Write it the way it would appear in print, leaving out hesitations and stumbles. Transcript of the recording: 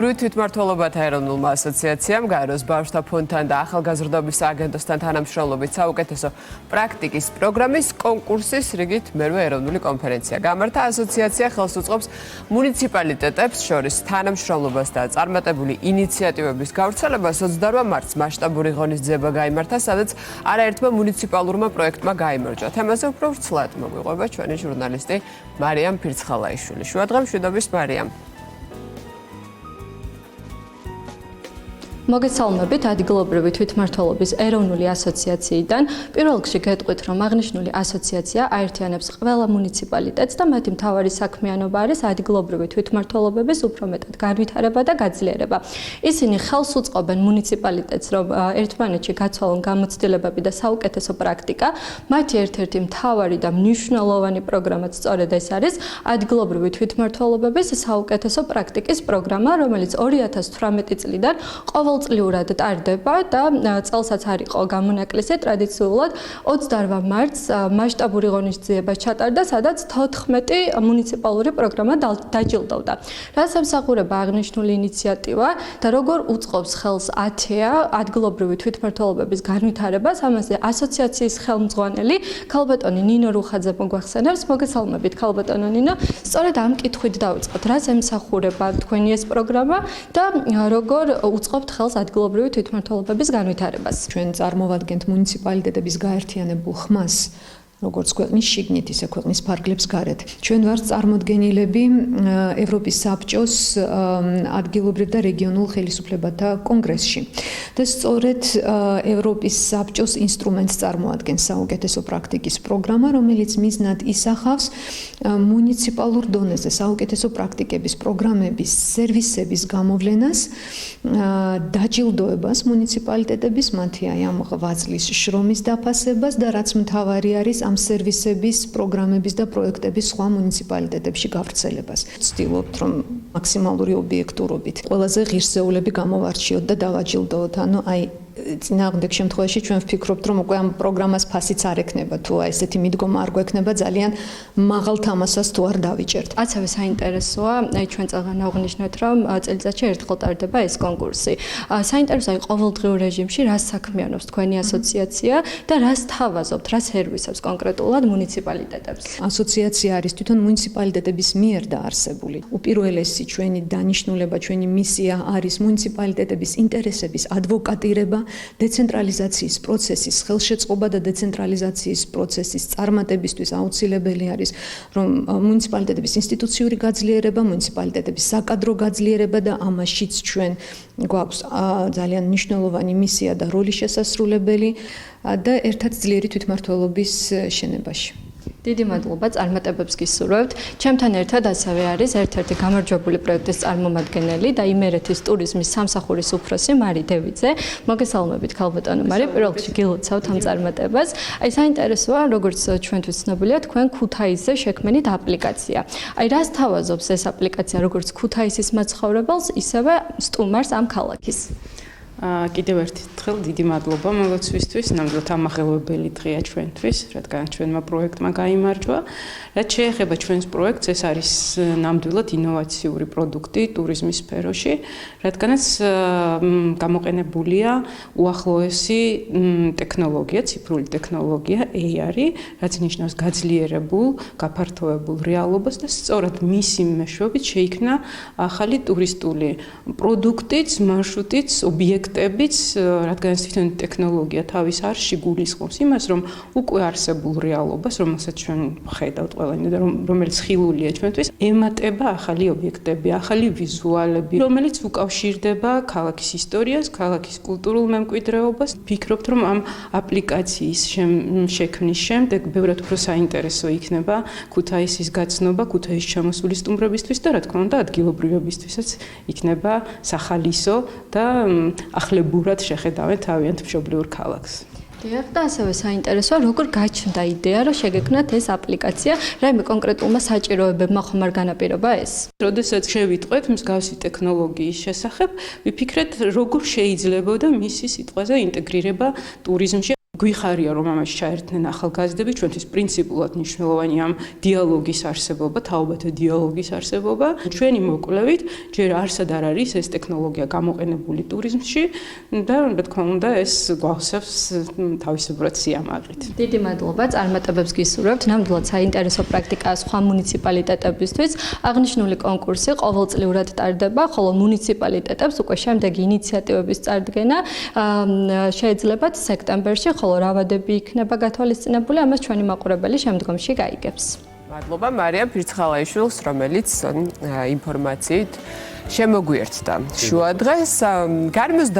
თვითმმართველობათა ეროვნულმა ასოციაციამ გაეროს ბავშვთა ფონდთან და ახალგაზრდობის სააგენტოსთან თანამშრომლობით საუკეთესო პრაქტიკის პროგრამის კონკურსის რიგით მერვე ეროვნული კონფერენცია გამართა. ასოციაცია ხელს უწყობს მუნიციპალიტეტებს შორის თანამშრომლობას და წარმატებული ინიციატივების გავრცელებას. 28 მარტს მასშტაბური ღონისძიება გაიმართა, სადაც არაერთმა მუნიციპალურმა პროექტმა გაიმარჯვა. თემაზე უფრო ვრცლად მოგვიყვება ჩვენი ჟურნალისტი მარიამ ფირცხალაიშვილი. შუადღე მშვიდობის მარიამ. მოგესალმებით ადგილობრივი თვითმმართველობის ეროვნული ასოციაციიდან. პირველ რიგში გეტყვით, რომ აღნიშნული ასოციაცია აერთიანებს ყველა მუნიციპალიტეტს და მათი მთავარი საქმიანობა არის ადგილობრივი თვითმმართველობების უფრო მეტად განვითარება და გაძლიერება. ისინი ხელს უწყობენ მუნიციპალიტეტს, რომ ერთმანეთში გაცვალონ გამოცდილებები და საუკეთესო პრაქტიკა. მათი ერთ-ერთი მთავარი და მნიშვნელოვანი პროგრამაც სწორედ ეს არის ადგილობრივი თვითმმართველობების საუკეთესო პრაქტიკის პროგრამა, რომელიც 2018 წლიდან ყოველწლიურად ტარდება და წელსაც არ იყო გამონაკლისი. ტრადიციულად 28 მარტს მასშტაბური ღონისძიება ჩატარდა, სადაც 14 მუნიციპალური პროგრამა დაჯილდოვდა. რაც ემსახურება აღნიშნული ინიციატივა და როგორ უწყობს ხელს ათეა ადგილობრივი თვითმმართველობების განვითარებას, ამაზე ასოციაციის ხელმძღვანელი ქალბატონი ნინო რუხაძე მოგვახსენებს. მოგესალმებით ქალბატონო ნინო. სწორედ ამ კითხვით დავიწყოთ. რაც ემსახურება თქვენი ეს პროგრამა და როგორ უწყობთ ხელს ადგილობრივი თვითმმართველობების განვითარებას. ჩვენ წარმოვადგენთ მუნიციპალიტეტების გაერთიანებულ ხმას, როგორც ქვეყნის შიგნით, ისე ქვეყნის ფარგლებს გარეთ. ჩვენ ვართ წარმოდგენილები ევროპის საბჭოს ადგილობრივ და რეგიონულ ხელისუფლებათა კონგრესში. და სწორედ ევროპის საბჭოს ინსტრუმენტს წარმოადგენს საუკეთესო პრაქტიკის პროგრამა, რომელიც მიზნად ისახავს მუნიციპალურ დონეზე საუკეთესო პრაქტიკების პროგრამების სერვისების გამოვლენას, დაჯილდოებას მუნიციპალიტეტების მათი ამ ღვაწლის შრომის დაფასებას და რაც მთავარი არის ამ სერვისების, პროგრამების და პროექტების სხვა მუნიციპალიტეტებში გავრცელებას. ვცდილობთ, რომ მაქსიმალური ობიექტურობით ყველაზე ღირსეულები გამოვარჩიოთ და დავაჯილდოოთ. ანუ წინააღმდეგ შემთხვევაში ჩვენ ვფიქრობთ, რომ უკვე ამ პროგრამას ფასიც არ ექნება, თუ ესეთი მიდგომა არ გვექნება, ძალიან მაღალ თამასას თუ არ დავიჭერთ. ასევე საინტერესოა, ჩვენ წელს აღნიშნეთ, რომ წელიწადში ერთხელ ტარდება ეს კონკურსი. საინტერესოა ყოველდღიურ რეჟიმში რას საქმიანობს თქვენი ასოციაცია და რას თავაზობთ, რას სერვისებს კონკრეტულად მუნიციპალიტეტებს. ასოციაცია არის თვითონ მუნიციპალიტეტების მიერ დაარსებული. უპირველესი ჩვენი დანიშნულება, ჩვენი მისია არის მუნიციპალიტეტების ინტერესების ადვოკატირება, დეცენტრალიზაციის პროცესის ხელშეწყობა და დეცენტრალიზაციის პროცესის წარმატებისთვის აუცილებელი არის, რომ მუნიციპალიტეტების ინსტიტუციური გაძლიერება, მუნიციპალიტეტების საკადრო გაძლიერება და ამაშიც ჩვენ გვაქვს ძალიან მნიშვნელოვანი მისია და როლი შესასრულებელი და ერთად ძლიერი თვითმმართველობის შენებაში. დიდი მადლობა, წარმატებებს გისურვებთ. ჩემთან ერთად ასევე არის ერთ-ერთი გამარჯვებული პროექტის წარმომადგენელი და იმერეთის ტურიზმის სამსახურის უფროსი მარი დევიძე. მოგესალმებით ქალბატონო მარი, პირველ რიგში გილოცავთ ამ წარმატებას. საინტერესოა, როგორც ჩვენთვის ცნობილია, თქვენ ქუთაისზე შექმნით აპლიკაცია. რას თავაზობს ეს აპლიკაცია, როგორც ქუთაისის მაცხოვრებელს, ისევე სტუმარს ამ ქალაქის? კიდევ ერთხელ დიდი მადლობა მოგოცვისთვის, ნამდვილად ამაღელვებელი დღეა ჩვენთვის, რადგან ჩვენმა პროექტმა გაიმარჯვა. რაც შეეხება ჩვენს პროექტს, ეს არის ნამდვილად ინოვაციური პროდუქტი ტურიზმის სფეროში, რადგანაც გამოყენებულია უახლოესი ტექნოლოგია, ციფრული ტექნოლოგია, AI, რაც ნიშნავს გაძლიერებულ, გაფართოებულ რეალობას და სწორად მისი მეშვეობით შეიქმნა ახალი ტურისტული პროდუქტიც, მარშრუტიც, ობიექტებიც, რადგან ეს თვითონ ტექნოლოგია თავის არში გულისხმობს იმას, რომ უკვე არსებულ რეალობას, რომელსაც ჩვენ ხედავთ ყველანი და რომელიც ხილულია ჩვენთვის, ემატება ახალი ობიექტები, ახალი ვიზუალები, რომელიც უკავშირდება ქალაქის ისტორიას, ქალაქის კულტურულ მემკვიდრეობას. ვფიქრობთ, რომ ამ აპლიკაციის შექმნის შემდეგ ბევრად უფრო საინტერესო იქნება ქუთაისის გაცნობა, ქუთაისში ჩამოსული სტუმრებისთვის და რა თქმა უნდა ადგილობრივებისთვისაც იქნება სახალისო და ახლებურად შეხედავენ თავიანთ მშობლიურ ქალაქს. დიახ, და ასევე საინტერესოა, როგორ გაჩნდა იდეა, რომ შეგექმნათ ეს აპლიკაცია, რაიმე კონკრეტულმა საჭიროებებმა ხომ არ განაპირობა ეს? როდესაც შევიტყვეთ მსგავსი ტექნოლოგიის შესახებ, ვიფიქრეთ, როგორ შეიძლებოდა მისი სიტყვაზე ინტეგრირება ტურიზმში. გვიხარია რომ ამაში ჩაერთნენ ახალგაზრდები, ჩვენთვის პრინციპულად მნიშვნელოვანი ამ დიალოგის არსებობა, თაობათა დიალოგის არსებობა. ჩვენი მოკვლევით ჯერ არსად არ არის ეს ტექნოლოგია გამოყენებული ტურიზმში და რა თქმა უნდა ეს გვახსოვს თავისებურად სიამაყით. დიდი მადლობა, წარმატებებს გისურვებთ. ნამდვილად საინტერესო პრაქტიკაა სხვა მუნიციპალიტეტებისთვის. აღნიშნული კონკურსი ყოველწლიურად ტარდება, ხოლო მუნიციპალიტეტებს უკვე შემდეგი ინიციატივების წარდგენა შეიძლებათ სექტემბერში, ხოლო რავადები იქნება გათვალისწინებული, ამას ჩვენი მაყურებელი შემდგომში გაიგებს. მადლობა მარიამ ფირცხალაიშვილს, რომელიც ინფორმაციით შემოგვიერთდა შუადღეს. გარემოს